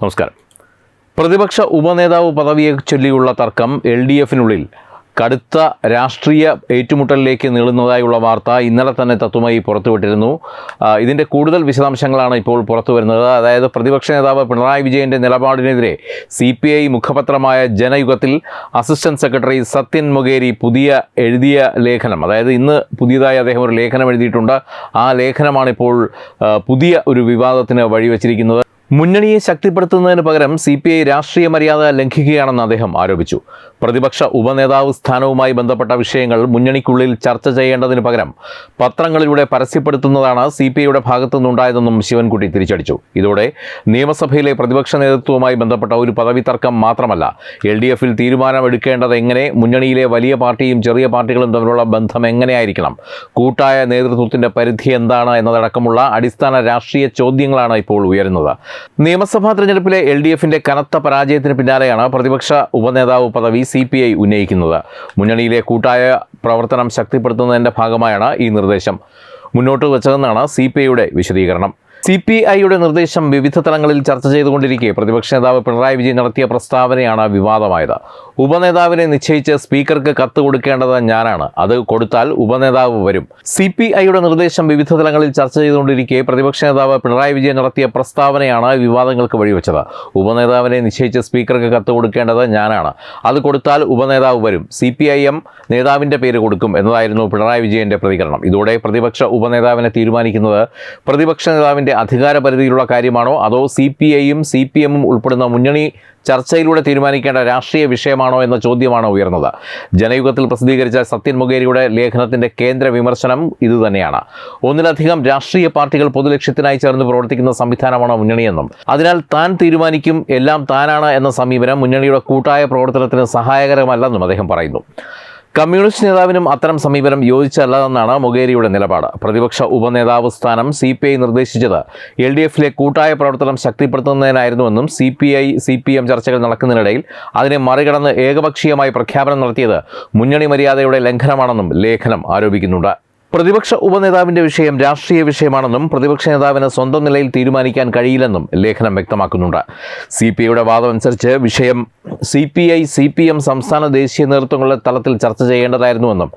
നമസ്കാരം. പ്രതിപക്ഷ ഉപനേതാവ് പദവിയെ ചൊല്ലിയുള്ള തർക്കം LDFിനുള്ളിൽ കടുത്ത രാഷ്ട്രീയ ഏറ്റുമുട്ടലിലേക്ക് നീളുന്നതായുള്ള വാർത്ത ഇന്നലെ തന്നെ തത്വമായി പുറത്തുവിട്ടിരുന്നു. ഇതിൻ്റെ കൂടുതൽ വിശദാംശങ്ങളാണ് ഇപ്പോൾ പുറത്തു വരുന്നത്. അതായത് പ്രതിപക്ഷ നേതാവ് പിണറായി വിജയൻ്റെ നിലപാടിനെതിരെ CPI മുഖപത്രമായ ജനയുഗത്തിൽ അസിസ്റ്റന്റ് സെക്രട്ടറി സത്യൻ മൊകേരി എഴുതിയ ലേഖനം, അതായത് ഇന്ന് പുതിയതായി അദ്ദേഹം ഒരു ലേഖനം എഴുതിയിട്ടുണ്ട്. ആ ലേഖനമാണിപ്പോൾ പുതിയ ഒരു വിവാദത്തിന് വഴിവെച്ചിരിക്കുന്നത്. മുന്നണിയെ ശക്തിപ്പെടുത്തുന്നതിന് പകരം CPI രാഷ്ട്രീയ മര്യാദ ലംഘിക്കുകയാണെന്ന് അദ്ദേഹം ആരോപിച്ചു. പ്രതിപക്ഷ ഉപനേതാവ് സ്ഥാനവുമായി ബന്ധപ്പെട്ട വിഷയങ്ങൾ മുന്നണിക്കുള്ളിൽ ചർച്ച ചെയ്യേണ്ടതിന് പകരം പത്രങ്ങളിലൂടെ പരസ്യപ്പെടുത്തുന്നതാണ് CPIയുടെ ഭാഗത്തുനിന്നുണ്ടായതെന്നും ശിവൻകുട്ടി തിരിച്ചടിച്ചു. ഇതോടെ നിയമസഭയിലെ പ്രതിപക്ഷ നേതൃത്വവുമായി ബന്ധപ്പെട്ട ഒരു പദവി തർക്കം മാത്രമല്ല, LDFിൽ തീരുമാനമെടുക്കേണ്ടത് എങ്ങനെ, മുന്നണിയിലെ വലിയ പാർട്ടിയും ചെറിയ പാർട്ടികളും തമ്മിലുള്ള ബന്ധം എങ്ങനെയായിരിക്കണം, കൂട്ടായ നേതൃത്വത്തിൻ്റെ പരിധി എന്താണ് എന്നതടക്കമുള്ള അടിസ്ഥാന രാഷ്ട്രീയ ചോദ്യങ്ങളാണ് ഇപ്പോൾ ഉയരുന്നത്. നിയമസഭാ തെരഞ്ഞെടുപ്പിലെ LDFിൻ്റെ കനത്ത പരാജയത്തിന് പിന്നാലെയാണ് പ്രതിപക്ഷ ഉപനേതാവ് പദവി CPI ഉന്നയിക്കുന്നത്. മുന്നണിയിലെ കൂട്ടായ പ്രവർത്തനം ശക്തിപ്പെടുത്തുന്നതിൻ്റെ ഭാഗമായാണ് ഈ നിർദ്ദേശം മുന്നോട്ട് വച്ചതെന്നാണ് CPIയുടെ വിശദീകരണം. CPIയുടെ നിർദ്ദേശം വിവിധ തലങ്ങളിൽ ചർച്ച ചെയ്തുകൊണ്ടിരിക്കെ പ്രതിപക്ഷ നേതാവ് പിണറായി വിജയൻ നടത്തിയ പ്രസ്താവനയാണ് വിവാദമായത്. ഉപനേതാവിനെ നിശ്ചയിച്ച് സ്പീക്കർക്ക് കത്ത് കൊടുക്കേണ്ടത് ഞാനാണ്, അത് കൊടുത്താൽ ഉപനേതാവ് വരും. CPIയുടെ നിർദ്ദേശം വിവിധ തലങ്ങളിൽ ചർച്ച ചെയ്തുകൊണ്ടിരിക്കെ പ്രതിപക്ഷ നേതാവ് പിണറായി വിജയൻ നടത്തിയ പ്രസ്താവനയാണ് വിവാദങ്ങൾക്ക് വഴിവെച്ചത്. ഉപനേതാവിനെ നിശ്ചയിച്ച് സ്പീക്കർക്ക് കത്ത് കൊടുക്കേണ്ടത് ഞാനാണ്, അത് കൊടുത്താൽ ഉപനേതാവ് വരും. CPIM നേതാവിൻ്റെ പേര് കൊടുക്കും എന്നതായിരുന്നു പിണറായി വിജയൻ്റെ പ്രതികരണം. ഇതോടെ പ്രതിപക്ഷ ഉപനേതാവിനെ തീരുമാനിക്കുന്നത് പ്രതിപക്ഷ നേതാവിൻ്റെ അധികാര പരിധിയിലുള്ള കാര്യമാണോ, അതോ CPIയും CPMും ഉൾപ്പെടുന്ന മുന്നണി ചർച്ചയിലൂടെ തീരുമാനിക്കേണ്ട രാഷ്ട്രീയ വിഷയമാണോ എന്ന ചോദ്യമാണ് ഉയർന്നത്. ജനയുഗത്തിൽ പ്രസിദ്ധീകരിച്ച സത്യൻ മൊകേരിയുടെ ലേഖനത്തിൻ്റെ കേന്ദ്ര വിമർശനം ഇതുതന്നെയാണ്. ഒന്നിലധികം രാഷ്ട്രീയ പാർട്ടികൾ പൊതുലക്ഷ്യത്തിനായി ചേർന്ന് പ്രവർത്തിക്കുന്ന സംവിധാനമാണ് മുന്നണിയെന്നും അതിനാൽ താൻ തീരുമാനിക്കും, എല്ലാം താനാണ് എന്ന സമീപനം മുന്നണിയുടെ കൂട്ടായ പ്രവർത്തനത്തിന് സഹായകരമല്ലെന്നും അദ്ദേഹം പറയുന്നു. കമ്മ്യൂണിസ്റ്റ് നേതാവിനും അത്തരം സമീപനം യോജിച്ചല്ലെന്നാണ് മൊകേരിയുടെ നിലപാട്. പ്രതിപക്ഷ ഉപനേതാവ് സ്ഥാനം CPI നിർദ്ദേശിച്ചത് LDFിലെ കൂട്ടായ പ്രവർത്തനം ശക്തിപ്പെടുത്തുന്നതിനായിരുന്നുവെന്നും CPI-CPM ചർച്ചകൾ നടക്കുന്നതിനിടയിൽ അതിനെ മറികടന്ന് ഏകപക്ഷീയമായി പ്രഖ്യാപനം നടത്തിയത് മുന്നണി മര്യാദയുടെ ലംഘനമാണെന്നും ലേഖനം ആരോപിക്കുന്നുണ്ട്. പ്രതിപക്ഷ ഉപനേതാവിൻ്റെ വിഷയം രാഷ്ട്രീയ വിഷയമാണെന്നും പ്രതിപക്ഷ നേതാവിന് സ്വന്തം നിലയിൽ തീരുമാനിക്കാൻ കഴിയില്ലെന്നും ലേഖനം വ്യക്തമാക്കുന്നുണ്ട്. CPIയുടെ വാദം അനുസരിച്ച് വിഷയം CPI-CPM സംസ്ഥാന ദേശീയ നേതൃത്വങ്ങളുടെ തലത്തിൽ ചർച്ച ചെയ്യേണ്ടതായിരുന്നുവെന്നും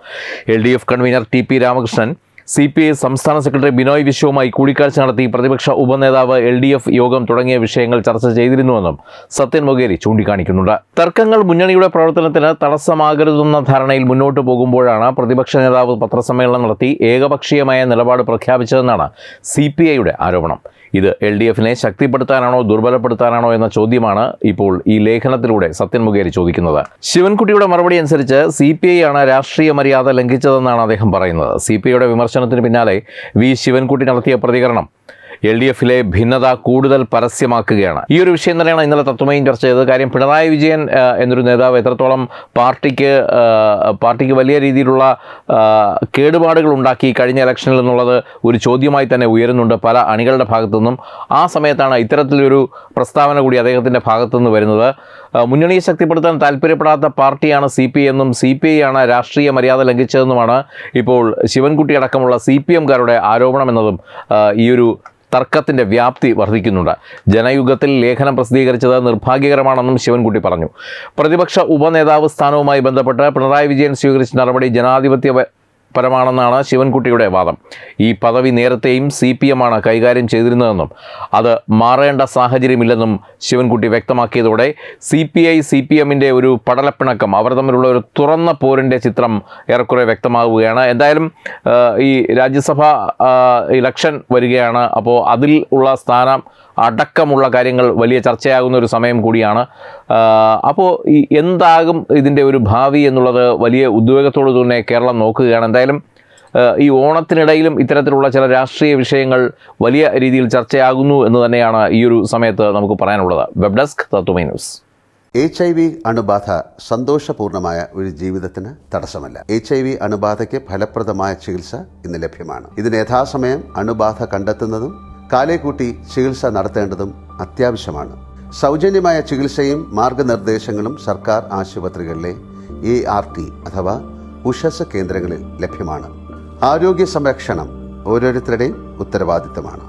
LDF convener TP Ramakrishnan CPI സംസ്ഥാന സെക്രട്ടറി ബിനോയ് വിശ്വവുമായി കൂടിക്കാഴ്ച നടത്തി പ്രതിപക്ഷ ഉപനേതാവ് LDF യോഗം തുടങ്ങിയ വിഷയങ്ങൾ ചർച്ച ചെയ്തിരുന്നുവെന്നും സത്യൻ മൊകേരി ചൂണ്ടിക്കാണിക്കുന്നുണ്ട്. തർക്കങ്ങൾ മുന്നണിയുടെ പ്രവർത്തനത്തിന് തടസ്സമാകരുതെന്ന ധാരണയിൽ മുന്നോട്ട് പോകുമ്പോഴാണ് പ്രതിപക്ഷ നേതാവ് പത്രസമ്മേളനം നടത്തി ഏകപക്ഷീയമായ നിലപാട് പ്രഖ്യാപിച്ചതെന്നാണ് CPIയുടെ ആരോപണം. ഇത് LDFിനെ ശക്തിപ്പെടുത്താനാണോ ദുർബലപ്പെടുത്താനാണോ എന്ന ചോദ്യമാണ് ഇപ്പോൾ ഈ ലേഖനത്തിലൂടെ സത്യൻ മൊകേരി ചോദിക്കുന്നത്. ശിവൻകുട്ടിയുടെ മറുപടി അനുസരിച്ച് CPI ആണ് രാഷ്ട്രീയ മര്യാദ ലംഘിച്ചതെന്നാണ് അദ്ദേഹം പറയുന്നത്. CPIയുടെ വിമർശനത്തിന് പിന്നാലെ ശിവൻകുട്ടി നടത്തിയ പ്രതികരണം LDFിലെ ഭിന്നത കൂടുതൽ പരസ്യമാക്കുകയാണ്. ഈ ഒരു വിഷയം തന്നെയാണ് ഇന്നലെ തത്വമയും ചർച്ച ചെയ്തത്. കാര്യം പിണറായി വിജയൻ എന്നൊരു നേതാവ് എത്രത്തോളം പാർട്ടിക്ക് വലിയ രീതിയിലുള്ള കേടുപാടുകൾ ഉണ്ടാക്കി കഴിഞ്ഞ ഇലക്ഷനിൽ എന്നുള്ളത് ഒരു ചോദ്യമായി തന്നെ ഉയരുന്നുണ്ട് പല അണികളുടെ ഭാഗത്തുനിന്നും. ആ സമയത്താണ് ഇത്തരത്തിലൊരു പ്രസ്താവന കൂടി അദ്ദേഹത്തിൻ്റെ ഭാഗത്തുനിന്ന് വരുന്നത്. മുന്നണിയെ ശക്തിപ്പെടുത്താൻ താല്പര്യപ്പെടാത്ത പാർട്ടിയാണ് CPI എന്നും CPI ആണ് രാഷ്ട്രീയ മര്യാദ ലംഘിച്ചതെന്നുമാണ് ഇപ്പോൾ ശിവൻകുട്ടി അടക്കമുള്ള CPMകാരുടെ ആരോപണമെന്നതും ഈ ഒരു തർക്കത്തിൻ്റെ വ്യാപ്തി വർദ്ധിക്കുന്നുണ്ട്. ജനയുഗത്തിൽ ലേഖനം പ്രസിദ്ധീകരിച്ചത് നിർഭാഗ്യകരമാണെന്നും ശിവൻകുട്ടി പറഞ്ഞു. പ്രതിപക്ഷ ഉപനേതാവ് സ്ഥാനവുമായി ബന്ധപ്പെട്ട് പിണറായി വിജയൻ സ്വീകരിച്ച നടപടി ജനാധിപത്യപരമാണെന്നാണ് ശിവൻകുട്ടിയുടെ വാദം. ഈ പദവി നേരത്തെയും CPM ആണ് കൈകാര്യം ചെയ്തിരുന്നതെന്നും അത് മാറേണ്ട സാഹചര്യമില്ലെന്നും ശിവൻകുട്ടി വ്യക്തമാക്കിയതോടെ CPI-CPMൻ്റെ ഒരു പടലപ്പിണക്കം, അവർ തമ്മിലുള്ള ഒരു തുറന്ന പോരിൻ്റെ ചിത്രം ഏറെക്കുറെ വ്യക്തമാവുകയാണ്. എന്തായാലും ഈ രാജ്യസഭ ഇലക്ഷൻ വരികയാണ്. അപ്പോൾ അതിൽ ഉള്ള സ്ഥാനം അടക്കമുള്ള കാര്യങ്ങൾ വലിയ ചർച്ചയാകുന്ന ഒരു സമയം കൂടിയാണ്. അപ്പോൾ എന്താകും ഇതിൻ്റെ ഒരു ഭാവി എന്നുള്ളത് വലിയ ഉദ്വേഗത്തോടു തന്നെ കേരളം നോക്കുകയാണ്. എന്തായാലും ഈ ഓണത്തിനിടയിലും ഇത്തരത്തിലുള്ള ചില രാഷ്ട്രീയ വിഷയങ്ങൾ വലിയ രീതിയിൽ ചർച്ചയാകുന്നു എന്ന് തന്നെയാണ് ഈ ഒരു സമയത്ത് നമുക്ക് പറയാനുള്ളത്. വെബ് ഡെസ്ക് തത്വമൈ ന്യൂസ്. HIV അണുബാധ സന്തോഷപൂർണമായ ഒരു ജീവിതത്തിന് തടസ്സമല്ല. HIV അണുബാധയ്ക്ക് ഫലപ്രദമായ ചികിത്സ ഇന്ന് ലഭ്യമാണ്. ഇതിന് യഥാസമയം അണുബാധ കണ്ടെത്തുന്നതും കാലേക്കൂട്ടി ചികിത്സ നടത്തേണ്ടതും അത്യാവശ്യമാണ്. സൗജന്യമായ ചികിത്സയും മാർഗനിർദ്ദേശങ്ങളും സർക്കാർ ആശുപത്രികളിലെ ART അഥവാ ഉഷസ് കേന്ദ്രങ്ങളിൽ ലഭ്യമാണ്. ആരോഗ്യ സംരക്ഷണം ഓരോരുത്തരുടെയും ഉത്തരവാദിത്തമാണ്.